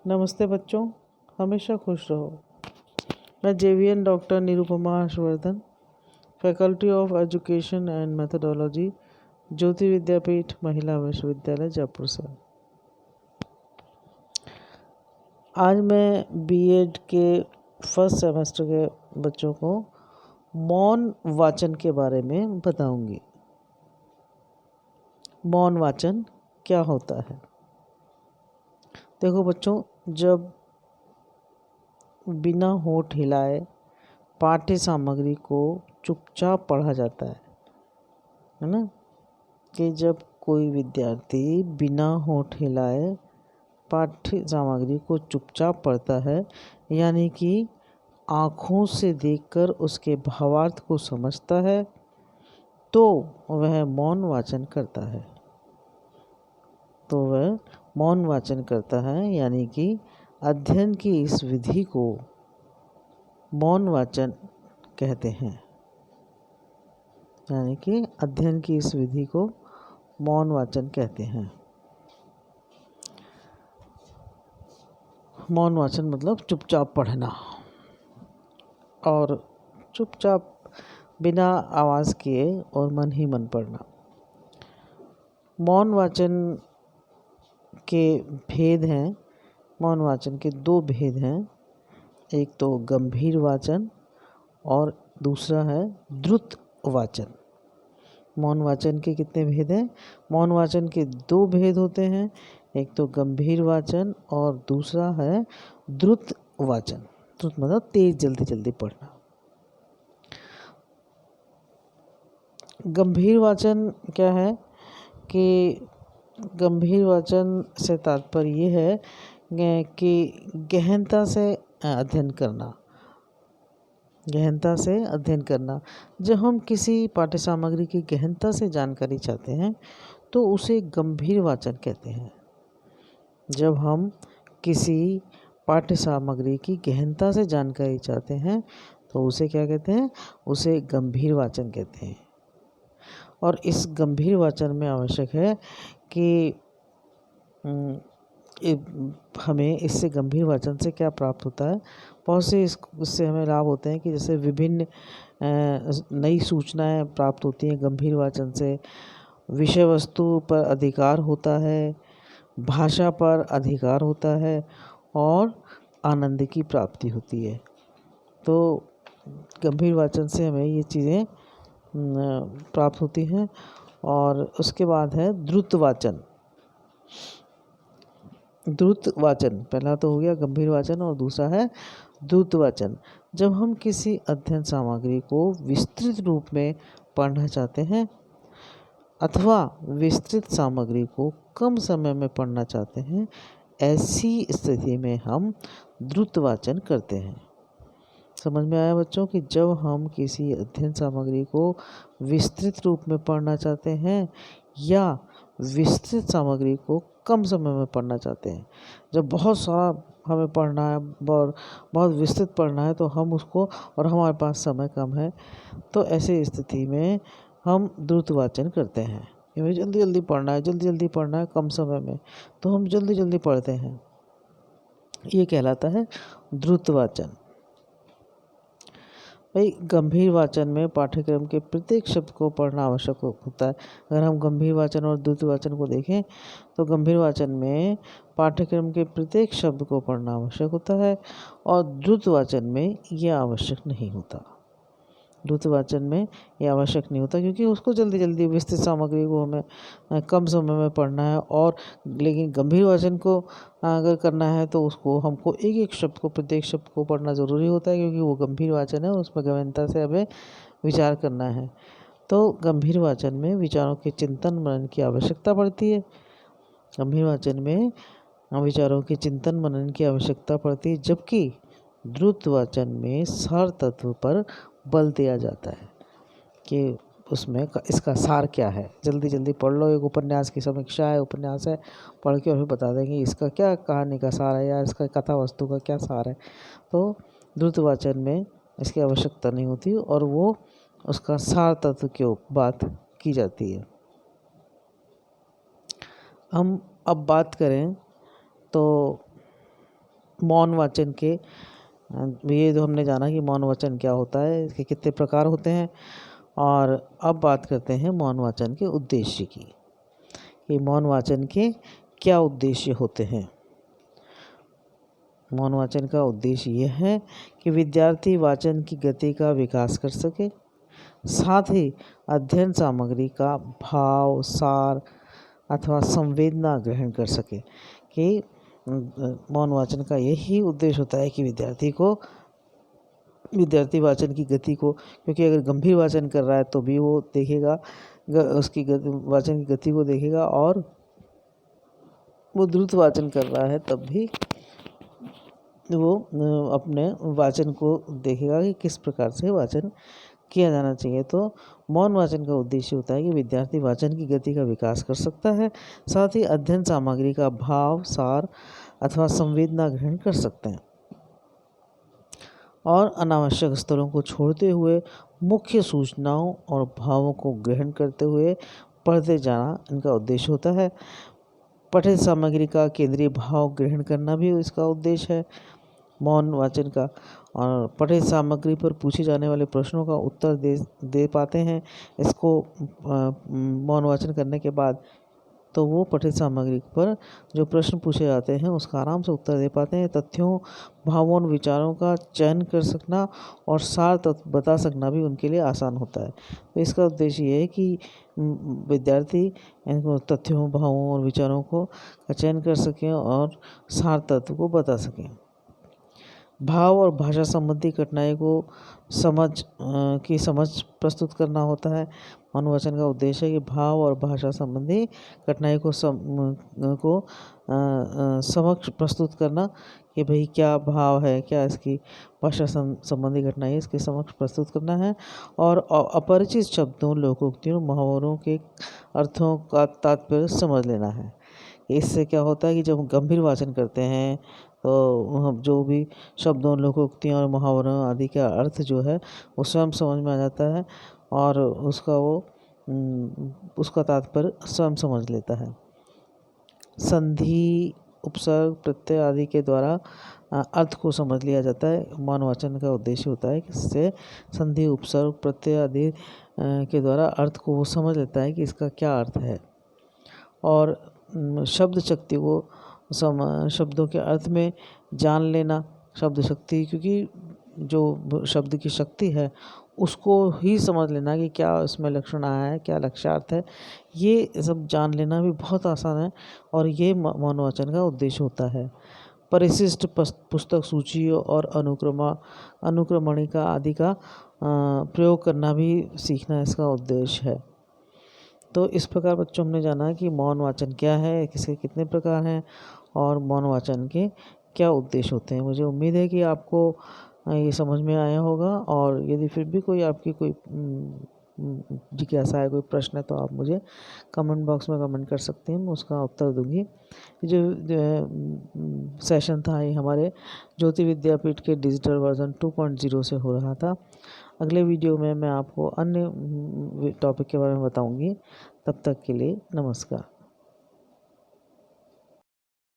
नमस्ते बच्चों, हमेशा खुश रहो। मैं JVN doctor Nirupama Harshvardhan, faculty of education and methodology, Jyoti Vidyapeeth Mahila Vishwavidyalaya Jaipur से। आज मैं बीएड के फर्स्ट सेमेस्टर के बच्चों को मौन वाचन के बारे में बताऊंगी। मौन वाचन क्या होता है? देखो बच्चों, जब बिना होठ हिलाए पाठ्य सामग्री को चुपचाप पढ़ा जाता है ना, कि जब कोई विद्यार्थी बिना होठ हिलाए पाठ्य सामग्री को चुपचाप पढ़ता है, यानी कि आँखों से देखकर उसके भावार्थ को समझता है, तो वह मौन वाचन करता है। यानी कि अध्ययन की इस विधि को मौन वाचन कहते हैं। मौन वाचन मतलब चुपचाप पढ़ना और चुपचाप बिना आवाज़ किए और मन ही मन पढ़ना। मौन वाचन के भेद हैं। मौन वाचन के दो भेद हैं, एक तो गंभीर वाचन और दूसरा है द्रुत वाचन। मौन वाचन के कितने भेद हैं? मौन वाचन के दो भेद होते हैं, एक तो गंभीर वाचन और दूसरा है द्रुत वाचन। द्रुत मतलब तेज जल्दी जल्दी पढ़ना। गंभीर वाचन क्या है कि गंभीर वाचन से तात्पर्य ये है कि गहनता से अध्ययन करना। जब हम किसी पाठ्य सामग्री की गहनता से जानकारी चाहते हैं तो उसे गंभीर वाचन कहते हैं। जब हम किसी पाठ्य सामग्री की गहनता से जानकारी चाहते हैं तो उसे क्या कहते हैं? उसे गंभीर वाचन कहते हैं। और इस गंभीर वाचन में आवश्यक है कि हमें इससे गंभीर वाचन से क्या प्राप्त होता है। बहुत से इससे हमें लाभ होते हैं कि जैसे विभिन्न नई सूचनाएं प्राप्त होती हैं गंभीर वाचन से। विषय वस्तु पर अधिकार होता है, भाषा पर अधिकार होता है और आनंद की प्राप्ति होती है। तो गंभीर वाचन से हमें ये चीज़ें प्राप्त होती हैं। और उसके बाद है द्रुत वाचन। पहला तो हो गया गंभीर वाचन और दूसरा है द्रुत वाचन। जब हम किसी अध्ययन सामग्री को विस्तृत रूप में पढ़ना चाहते हैं अथवा विस्तृत सामग्री को कम समय में पढ़ना चाहते हैं, ऐसी स्थिति में हम द्रुत वाचन करते हैं। समझ में आया बच्चों कि जब हम किसी अध्ययन सामग्री को विस्तृत रूप में पढ़ना चाहते हैं या विस्तृत सामग्री को कम समय में पढ़ना चाहते हैं, जब बहुत सारा हमें पढ़ना है और बहुत विस्तृत पढ़ना है तो हम उसको, और हमारे पास समय कम है, तो ऐसी स्थिति में हम द्रुत वाचन करते हैं। हमें जल्दी जल्दी पढ़ना है कम समय में, तो हम जल्दी जल्दी पढ़ते हैं। ये कहलाता है द्रुत वाचन। भाई, गंभीर वाचन में पाठ्यक्रम के प्रत्येक शब्द को पढ़ना आवश्यक होता है। अगर हम गंभीर वाचन और द्रुत वाचन को देखें तो गंभीर वाचन में पाठ्यक्रम के प्रत्येक शब्द को पढ़ना आवश्यक होता है और द्रुत वाचन में यह आवश्यक नहीं होता। क्योंकि उसको जल्दी जल्दी विस्तृत सामग्री को हमें कम समय में पढ़ना है। और लेकिन गंभीर वाचन को अगर करना है तो उसको हमको एक एक शब्द को, प्रत्येक शब्द को पढ़ना ज़रूरी होता है, क्योंकि वो गंभीर वाचन है, उसमें गहनता से हमें विचार करना है। तो गंभीर वाचन में विचारों के चिंतन मनन की आवश्यकता पड़ती है। जबकि द्रुत वाचन में सार तत्व पर बल दिया जाता है कि उसमें इसका सार क्या है। जल्दी जल्दी पढ़ लो, एक उपन्यास की समीक्षा है, उपन्यास है, पढ़ के और फिर बता देंगे इसका क्या कहानी का सार है या इसका कथा वस्तु का क्या सार है। तो द्रुत वाचन में इसकी आवश्यकता नहीं होती और वो उसका सार तत्व की बात की जाती है। हम अब बात करें तो मौन वाचन के ये जो हमने जाना कि मौन वाचन क्या होता है, इसके कितने प्रकार होते हैं। और अब बात करते हैं मौन वाचन के उद्देश्य की, कि मौन वाचन के क्या उद्देश्य होते हैं। मौन वाचन का उद्देश्य यह है कि विद्यार्थी वाचन की गति का विकास कर सके, साथ ही अध्ययन सामग्री का भाव, सार अथवा संवेदना ग्रहण कर सके। कि मौन वाचन का यही उद्देश्य होता है कि विद्यार्थी वाचन की गति को, क्योंकि अगर गंभीर वाचन कर रहा है तो भी वो देखेगा, उसकी वाचन की गति को देखेगा, और वो द्रुत वाचन कर रहा है तब भी वो अपने वाचन को देखेगा कि किस प्रकार से वाचन किया जाना चाहिए। तो मौन वाचन का उद्देश्य होता है कि विद्यार्थी वाचन की गति का विकास कर सकता है, साथ ही अध्ययन सामग्री का भाव, सार अथवा संवेदना ग्रहण कर सकते हैं, और अनावश्यक स्तरों को छोड़ते हुए मुख्य सूचनाओं और भावों को ग्रहण करते हुए पढ़ते जाना इनका उद्देश्य होता है। पठित सामग्री का केंद्रीय भाव ग्रहण करना भी इसका उद्देश्य है मौन वाचन का। और पठित सामग्री पर पूछे जाने वाले प्रश्नों का उत्तर दे पाते हैं इसको मौन वाचन करने के बाद। तो वो पठित सामग्री पर जो प्रश्न पूछे जाते हैं उसका आराम से उत्तर दे पाते हैं। तथ्यों, भावों और विचारों का चयन कर सकना और सार तत्व बता सकना भी उनके लिए आसान होता है। तो इसका उद्देश्य ये है कि विद्यार्थी इनको तथ्यों, भावों और विचारों को चयन कर सकें और सार तत्व को बता सकें। भाव और भाषा संबंधी कठिनाई को समझ प्रस्तुत करना होता है। मौन वाचन का उद्देश्य है कि भाव और भाषा संबंधी कठिनाई को समक्ष प्रस्तुत करना, कि भाई क्या भाव है, क्या इसकी भाषा संबंधी कठिनाई है, इसके समक्ष प्रस्तुत करना है। और अपरिचित शब्दों, लोकोक्तियों, मुहावरों के अर्थों का तात्पर्य समझ लेना है। इससे क्या होता है कि जब हम गंभीर वाचन करते हैं तो हम जो भी शब्दों, लोकोक्तियाँ और मुहावरों आदि का अर्थ जो है वो स्वयं समझ में आ जाता है, और उसका तात्पर्य स्वयं समझ लेता है। संधि, उपसर्ग, प्रत्यय आदि के द्वारा अर्थ को समझ लिया जाता है। मौन वाचन का उद्देश्य होता है कि इससे संधि, उपसर्ग, प्रत्यय आदि के द्वारा अर्थ को वो समझ लेता है कि इसका क्या अर्थ है। और शब्द शक्ति को शब्दों के अर्थ में जान लेना, शब्द शक्ति, क्योंकि जो शब्द की शक्ति है उसको ही समझ लेना कि क्या इसमें लक्षण आया है, क्या लक्ष्यार्थ है, ये सब जान लेना भी बहुत आसान है, और ये मौन वाचन का उद्देश्य होता है। परिशिष्ट पुस्तक सूची और अनुक्रमणिका आदि का प्रयोग करना भी सीखना इसका उद्देश्य है। तो इस प्रकार बच्चों हमने जाना कि मौन वाचन क्या है, किसके कितने प्रकार हैं, और मौन वाचन के क्या उद्देश्य होते हैं। मुझे उम्मीद है कि आपको ये समझ में आया होगा, और यदि फिर भी कोई आपकी कोई जिज्ञासा है, कोई प्रश्न है, तो आप मुझे कमेंट बॉक्स में कमेंट कर सकते हैं, मैं उसका उत्तर दूंगी। जो सेशन था ये हमारे ज्योति विद्यापीठ के डिजिटल वर्जन 2.0 से हो रहा था। अगले वीडियो में मैं आपको अन्य टॉपिक के बारे में बताऊंगी। तब तक के लिए नमस्कार।